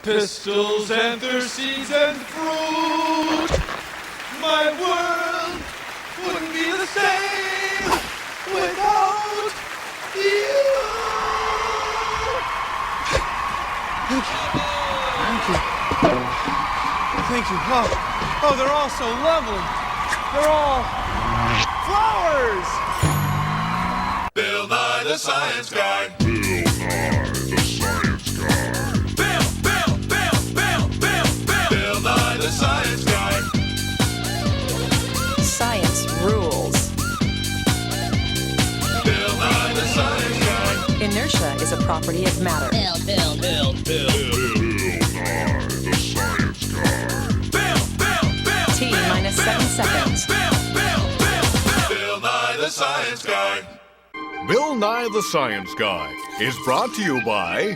Pistils and their seeds and fruit. My world wouldn't be the same without you. Thank you. Oh, they're all so lovely. They're all flowers. Bill Nye the Science Guy. Bill Nye the Science Guy. Science rules. Bill Nye the Science Guy. Inertia is a property of matter. Bill Nye the Science Guy. T minus 7 seconds. Bill Nye the Science Guy. Bill Nye the Science Guy is brought to you by...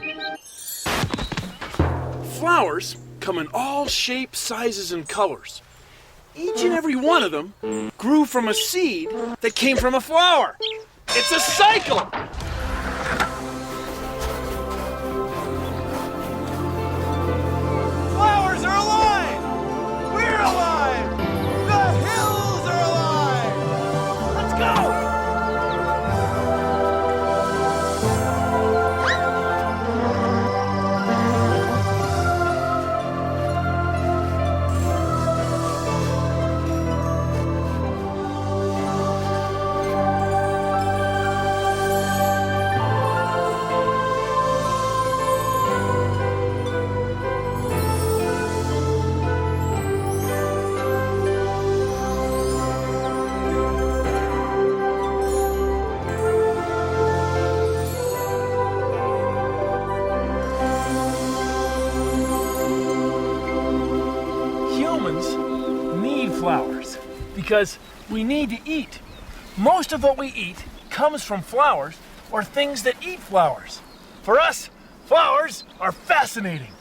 Flowers come in all shapes, sizes, and colors. Each and every one of them grew from a seed that came from a flower. It's a cycle! Flowers are alive! We're alive! The hills are alive! Let's go! Humans need flowers because we need to eat. Most of what we eat comes from flowers or things that eat flowers. For us, flowers are fascinating.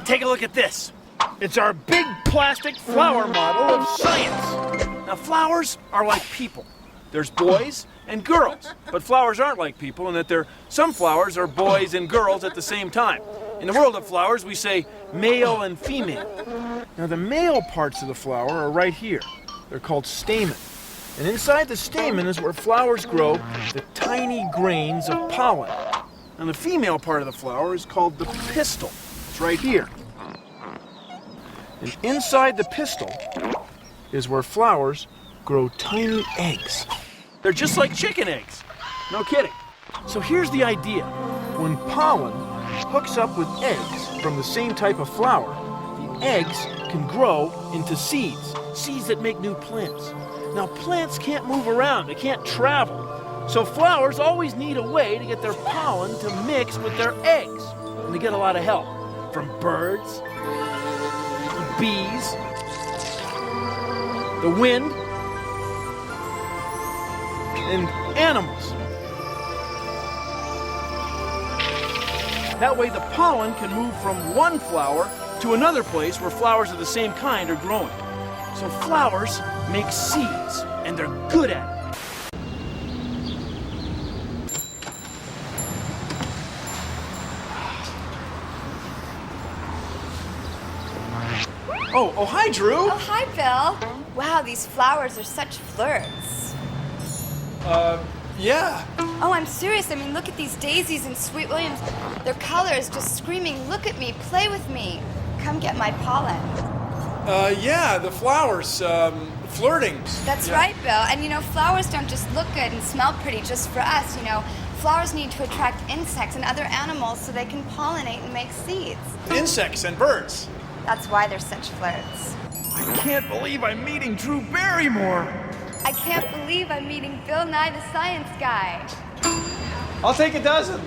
Take a look at this. It's our big plastic flower model of science. Now, flowers are like people. There's boys and girls, but flowers aren't like people in that some flowers are boys and girls at the same time. In the world of flowers, we say male and female. Now, the male parts of the flower are right here. They're called stamen. And inside the stamen is where flowers grow the tiny grains of pollen. And the female part of the flower is called the pistil. It's right here. And inside the pistil is where flowers grow tiny eggs. They're just like chicken eggs. No kidding. So here's the idea. When pollen hooks up with eggs from the same type of flower, the eggs can grow into seeds that make new plants. Now, plants can't move around, they can't travel. So flowers always need a way to get their pollen to mix with their eggs. And they get a lot of help from birds, the bees, the wind, and animals. That way the pollen can move from one flower to another place where flowers of the same kind are growing. So flowers make seeds, and they're good at it. Oh, hi, Drew. Oh, hi, Bill. Wow, these flowers are such flirts. Yeah. Oh, I'm serious. I mean, look at these daisies and sweet williams. Their color is just screaming, look at me, play with me. Come get my pollen. Yeah, the flowers, flirting. That's right, Bill. And you know, flowers don't just look good and smell pretty just for us, you know. Flowers need to attract insects and other animals so they can pollinate and make seeds. Insects and birds. That's why they're such flirts. I can't believe I'm meeting Drew Barrymore. I can't believe I'm meeting Bill Nye the Science Guy. I'll take a dozen.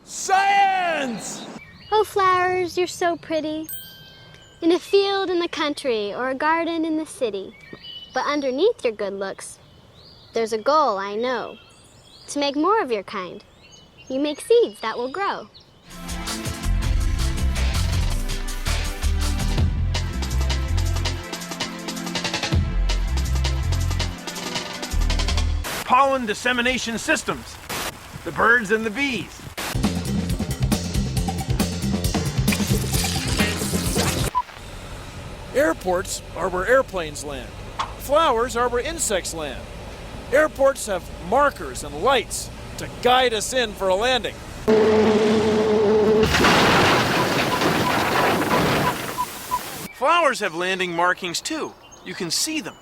Science! Oh, flowers, you're so pretty. In a field in the country or a garden in the city. But underneath your good looks, there's a goal, I know. To make more of your kind. You make seeds that will grow. pollen dissemination systems. The birds and the bees. Airports are where airplanes land. Flowers are where insects land. Airports have markers and lights to guide us in for a landing. Flowers have landing markings too. You can see them.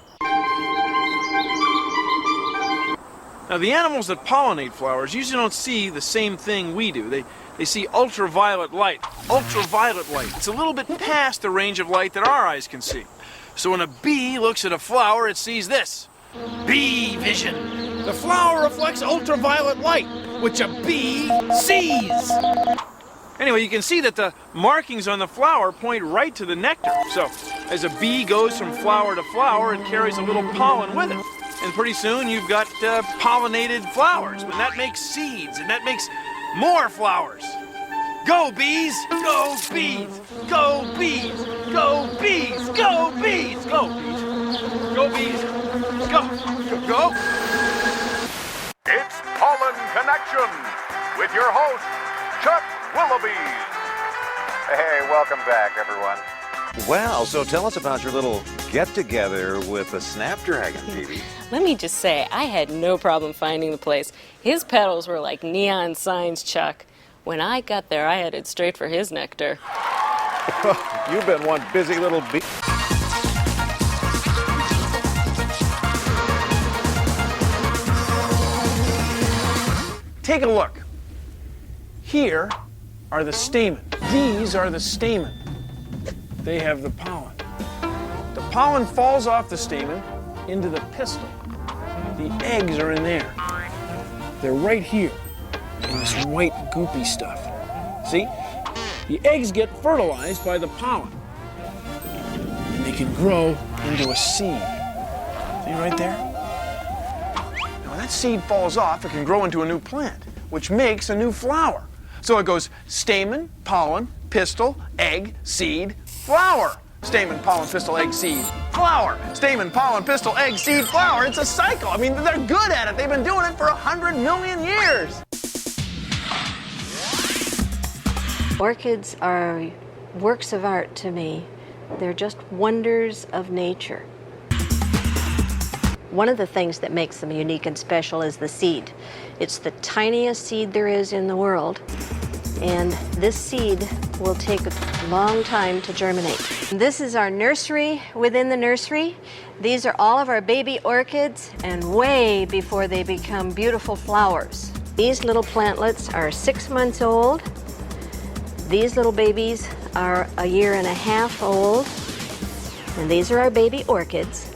Now, the animals that pollinate flowers usually don't see the same thing we do. They see ultraviolet light. Ultraviolet light. It's a little bit past the range of light that our eyes can see. So when a bee looks at a flower, it sees this. Bee vision. The flower reflects ultraviolet light, which a bee sees. Anyway, you can see that the markings on the flower point right to the nectar. So as a bee goes from flower to flower, it carries a little pollen with it. And pretty soon you've got pollinated flowers, and that makes seeds, and that makes more flowers. Go bees! Go bees! Go bees! Go bees! Go bees! Go bees! Go bees! Go! Go! It's Pollen Connection with your host, Chuck Willoughby. Hey, welcome back, everyone. Well, so tell us about your little get-together with the Snapdragon, Phoebe. Let me just say, I had no problem finding the place. His petals were like neon signs, Chuck. When I got there, I headed straight for his nectar. You've been one busy little bee. Take a look. Here are the stamen. These are the stamen. They have the pollen. The pollen falls off the stamen into the pistil. The eggs are in there. They're right here in this white goopy stuff. See? The eggs get fertilized by the pollen. And they can grow into a seed. See right there? Now when that seed falls off, it can grow into a new plant, which makes a new flower. So it goes stamen, pollen, pistil, egg, seed, flower. Stamen, pollen, pistil, egg, seed, flower. Stamen, pollen, pistil, egg, seed, flower. It's a cycle. I mean, they're good at it. They've been doing it for 100 million years. Orchids are works of art to me. They're just wonders of nature. One of the things that makes them unique and special is the seed. It's the tiniest seed there is in the world, and this seed will take a long time to germinate. This is our nursery within the nursery. These are all of our baby orchids, and way before they become beautiful flowers. These little plantlets are 6 months old. These little babies are 1.5 years old, and these are our baby orchids.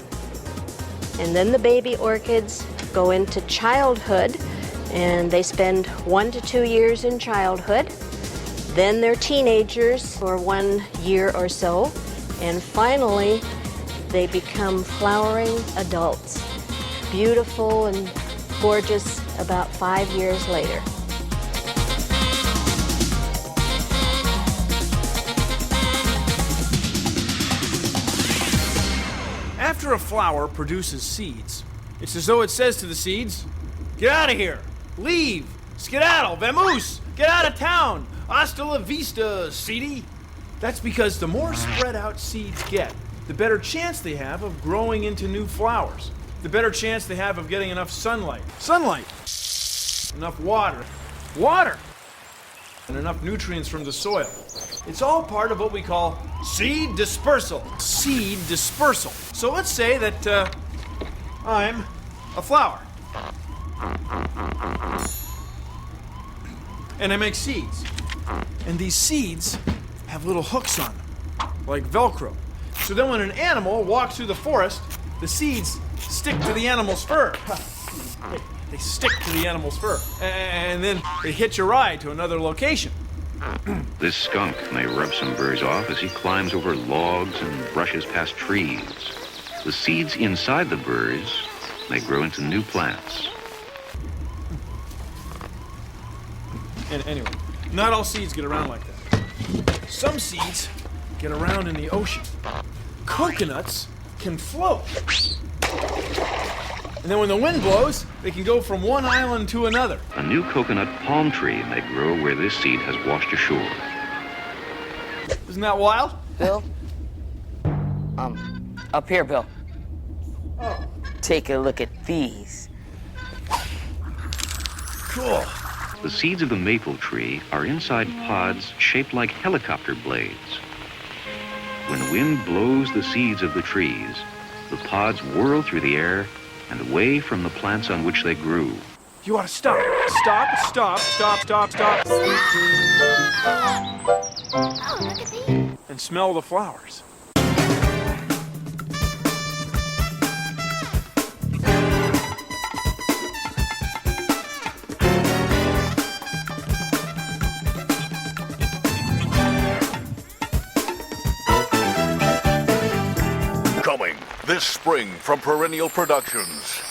And then the baby orchids go into childhood, and they spend 1 to 2 years in childhood. Then they're teenagers for 1 year or so, and finally they become flowering adults, beautiful and gorgeous about 5 years later. After a flower produces seeds, it's as though it says to the seeds, get out of here, leave, skedaddle, vamoose, get out of town, hasta la vista, seedy. That's because the more spread out seeds get, the better chance they have of growing into new flowers. The better chance they have of getting enough sunlight. Enough water, and enough nutrients from the soil. It's all part of what we call seed dispersal. Seed dispersal. So let's say that I'm a flower. And I make seeds. And these seeds have little hooks on them, like Velcro. So then when an animal walks through the forest, the seeds stick to the animal's fur. They stick to the animal's fur. And then they hitch a ride to another location. This skunk may rub some burrs off as he climbs over logs and brushes past trees. The seeds inside the burrs may grow into new plants. And anyway, not all seeds get around like that. Some seeds get around in the ocean. Coconuts can float. And then when the wind blows, they can go from one island to another. A new coconut palm tree may grow where this seed has washed ashore. Isn't that wild? Bill? Up here, Bill. Take a look at these. Cool. The seeds of the maple tree are inside pods shaped like helicopter blades. When the wind blows the seeds of the trees, the pods whirl through the air and away from the plants on which they grew. You ought to stop. Stop, stop, stop, stop, stop. Oh, look at these. And smell the flowers. Coming this spring from Perennial Productions.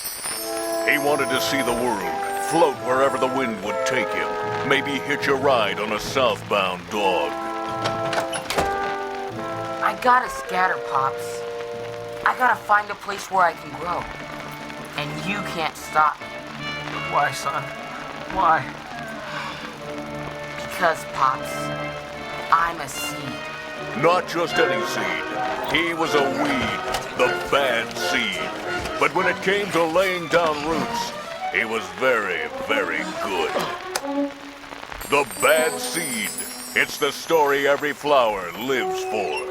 He wanted to see the world, float wherever the wind would take him, maybe hitch a ride on a southbound dog. I gotta scatter, Pops. I gotta find a place where I can grow. And you can't stop me. Why, son? Why? Because, Pops, I'm a seed. Not just any seed. He was a weed, the bad seed. But when it came to laying down roots, he was very, very good. The bad seed. It's the story every flower lives for.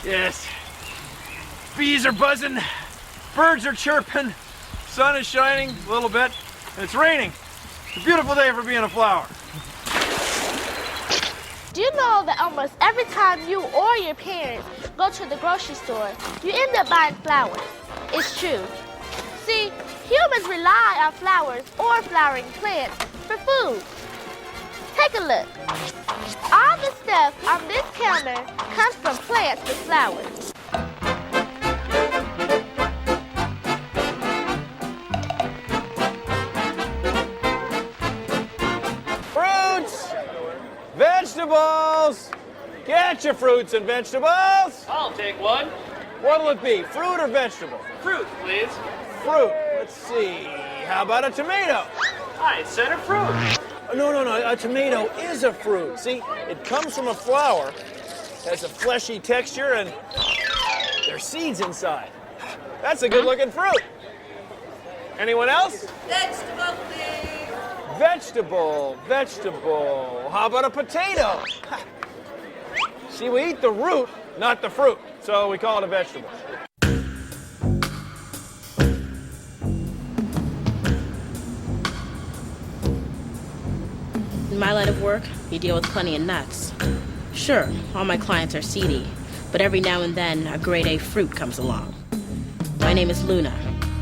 Yes. Bees are buzzing, birds are chirping, sun is shining a little bit, and it's raining. It's a beautiful day for being a flower. Do you know that almost every time you or your parents go to the grocery store, you end up buying flowers? It's true. See, humans rely on flowers or flowering plants for food. Take a look. All the stuff on this counter comes from plants with flowers. Fruits! Vegetables! Get your fruits and vegetables! I'll take one. What'll it be, fruit or vegetable? Fruit, please. Fruit. Let's see. How about a tomato? I said a fruit. No. A tomato is a fruit. See, it comes from a flower, has a fleshy texture, and there's seeds inside. That's a good-looking fruit. Anyone else? Vegetable, please. Vegetable. How about a potato? See, we eat the root, not the fruit, so we call it a vegetable. In my line of work, you deal with plenty of nuts. Sure, all my clients are seedy, but every now and then a grade A fruit comes along. My name is Luna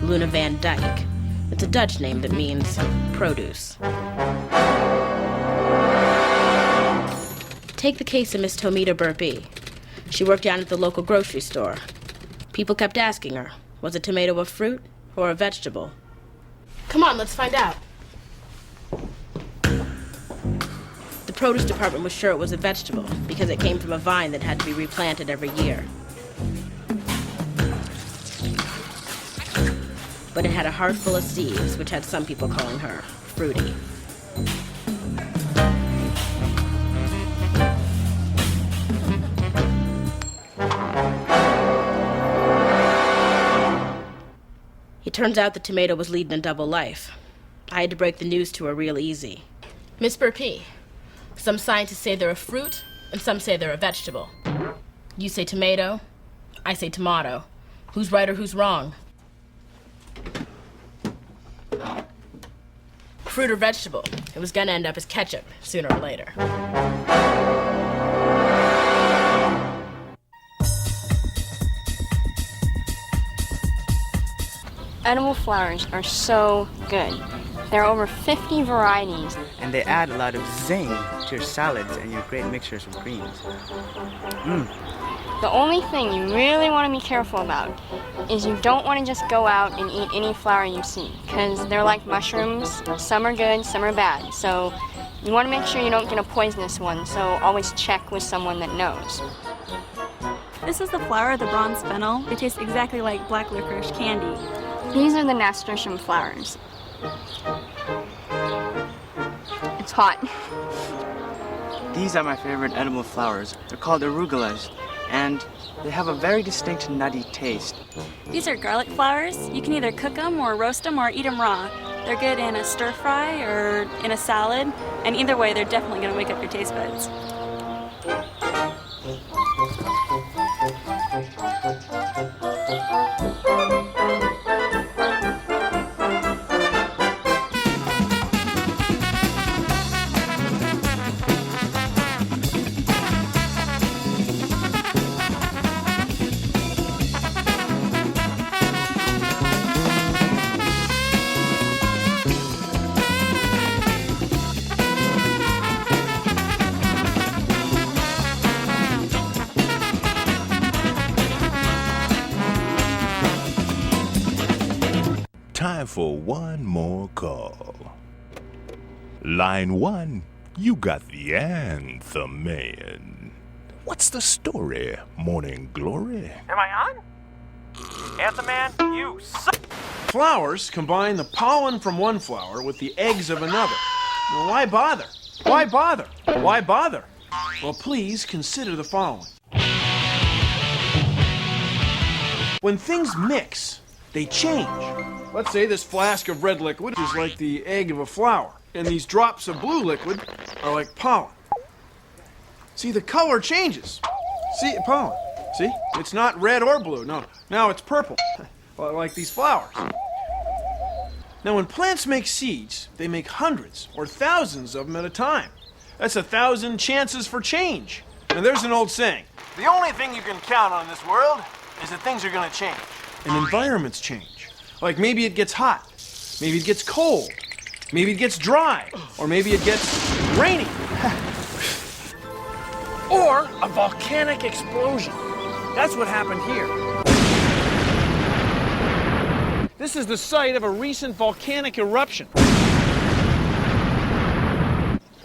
Van Dyke. It's a Dutch name that means produce. Take the case of Miss Tomita Burpee. She worked down at the local grocery store. People kept asking her, was a tomato a fruit or a vegetable? Come on, let's find out. The produce department was sure it was a vegetable because it came from a vine that had to be replanted every year. But it had a heart full of seeds, which had some people calling her fruity. It turns out the tomato was leading a double life. I had to break the news to her real easy. Miss Burpee, some scientists say they're a fruit, and some say they're a vegetable. You say tomato, I say tomato. Who's right or who's wrong? Fruit or vegetable, it was gonna end up as ketchup sooner or later. Edible flowers are so good. There are over 50 varieties. And they add a lot of zing to your salads and your great mixtures of greens. The only thing you really want to be careful about is you don't want to just go out and eat any flower you see, because they're like mushrooms. Some are good, some are bad. So you want to make sure you don't get a poisonous one, so always check with someone that knows. This is the flower of the bronze fennel. It tastes exactly like black licorice candy. These are the nasturtium flowers. It's hot. These are my favorite edible flowers. They're called arugulas, and they have a very distinct nutty taste. These are garlic flowers. You can either cook them or roast them or eat them raw. They're good in a stir fry or in a salad, and either way, they're definitely going to wake up your taste buds. Time for one more call. Line 1, you got the anthem man. What's the story, Morning Glory? Am I on? Anthem Man, you suck! Flowers combine the pollen from one flower with the eggs of another. Well, why bother? Why bother? Why bother? Well, please consider the following. When things mix, they change. Let's say this flask of red liquid is like the egg of a flower, and these drops of blue liquid are like pollen. See, the color changes. See, pollen. See? It's not red or blue. No, now it's purple, like these flowers. Now, when plants make seeds, they make hundreds or thousands of them at a time. That's 1,000 chances for change. And there's an old saying, the only thing you can count on in this world is that things are going to change. And environments change. Like maybe it gets hot, maybe it gets cold, maybe it gets dry, or maybe it gets rainy. Or a volcanic explosion. That's what happened here. This is the site of a recent volcanic eruption.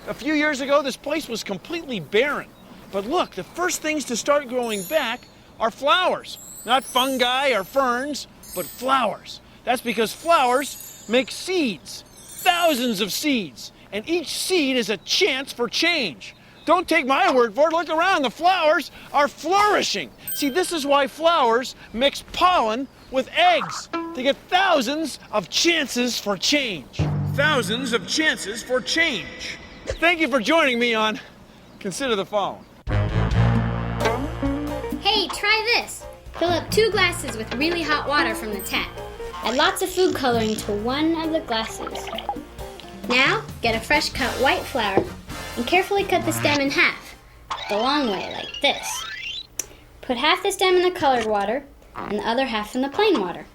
A few years ago, this place was completely barren. But look, the first things to start growing back are flowers. Not fungi or ferns, but flowers. That's because flowers make seeds, thousands of seeds, and each seed is a chance for change. Don't take my word for it, look around, the flowers are flourishing. See, this is why flowers mix pollen with eggs, to get thousands of chances for change. Thousands of chances for change. Thank you for joining me on Consider the Following. Hey, try this. Fill up 2 glasses with really hot water from the tap. Add lots of food coloring to one of the glasses. Now, get a fresh cut white flower and carefully cut the stem in half, the long way, like this. Put half the stem in the colored water and the other half in the plain water.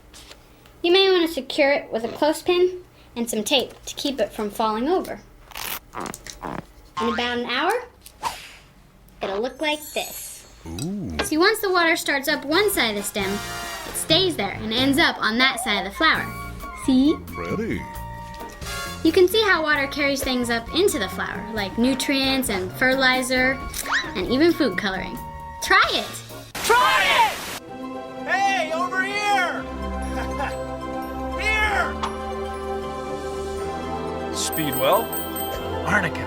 You may want to secure it with a clothespin and some tape to keep it from falling over. In about an hour, it'll look like this. Ooh. See, once the water starts up one side of the stem, it stays there and ends up on that side of the flower. See? Ready. You can see how water carries things up into the flower, like nutrients and fertilizer, and even food coloring. Try it! Try it! Hey, over here! Here! Speedwell, arnica,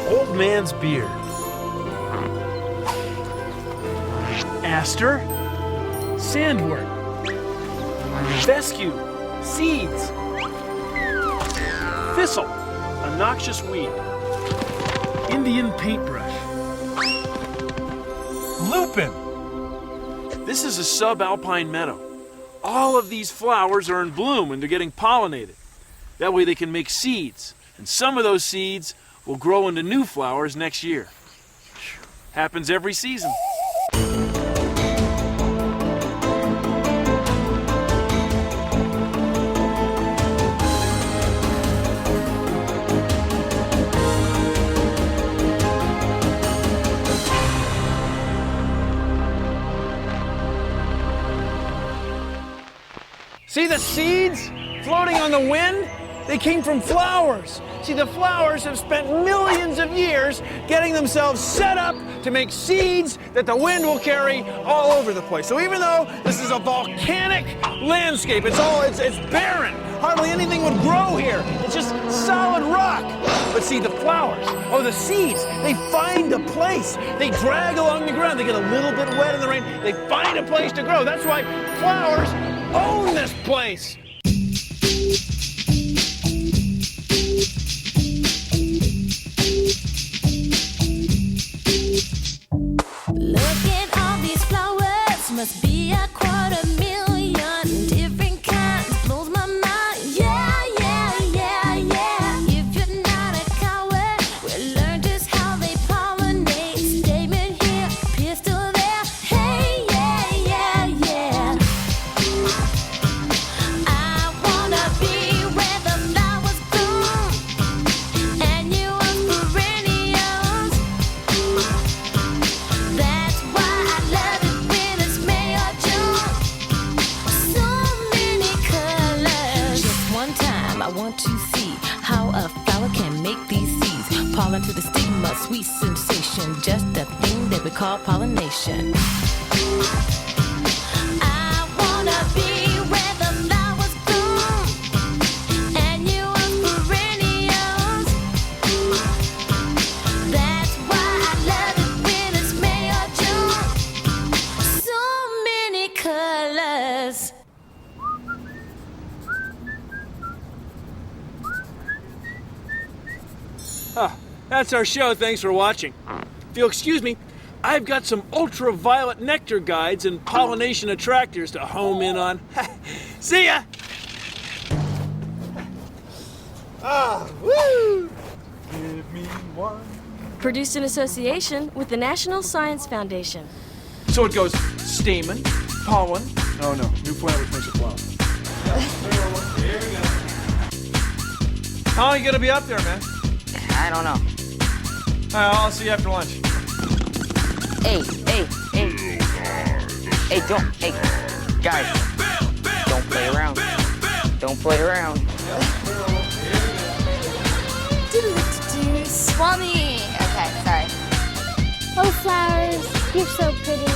old man's beard, aster, sandwort, fescue, seeds, thistle, a noxious weed, Indian paintbrush, lupin. This is a subalpine meadow. All of these flowers are in bloom and they're getting pollinated. That way they can make seeds, and some of those seeds will grow into new flowers next year. Happens every season. See the seeds floating on the wind? They came from flowers. See, the flowers have spent millions of years getting themselves set up to make seeds that the wind will carry all over the place. So even though this is a volcanic landscape, it's barren. Hardly anything would grow here. It's just solid rock. But see, the flowers, or the seeds, they find a place. They drag along the ground. They get a little bit wet in the rain. They find a place to grow. That's why flowers own this place. Look at all these flowers, must be a 250,000 different kinds. Blows my mind, yeah, yeah, yeah, yeah. If you're not a coward, we'll learn just how they pollinate. Statement here, pistol there, hey, yeah, yeah, yeah. I wanna be where the flowers bloom, and you are perennials. That's why I love it when it's May or June. So many colors. Just one time, I want to see how a flower can make these seeds. Pollen to the stigma, sweet sensation. Just a thing that we call pollination. I wanna be where the flowers bloom, and you are perennials. That's why I love it when it's May or June. So many colors. That's our show. Thanks for watching. If you'll excuse me, I've got some ultraviolet nectar guides and pollination attractors to home in on. See ya! Woo! Give me one. Produced in association with the National Science Foundation. So it goes stamen, pollen. Oh no, new flower makes a flower. How long are you gonna be up there, man? I don't know. I'll see you after lunch. Hey, guys, don't play around. Don't play around. Swami. Okay, sorry. Oh, flowers, you're so pretty.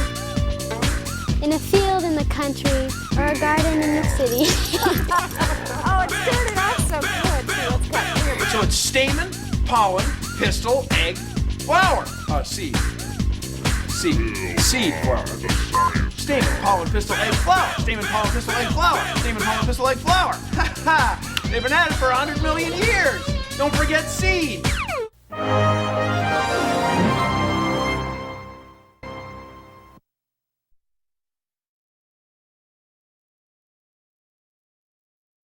In a field in the country, or a garden in the city. Oh, it started off so good, too. Let's go. So it's stamen, pollen, pistil, egg, flower. Seed. Seed, flower. Stamen, pollen, pistil, egg, flower. Stamen, pollen, pistil, egg, flower. Stamen, pollen, pistil, egg, flower. Ha ha! They've been at it for 100 million years. Don't forget seed.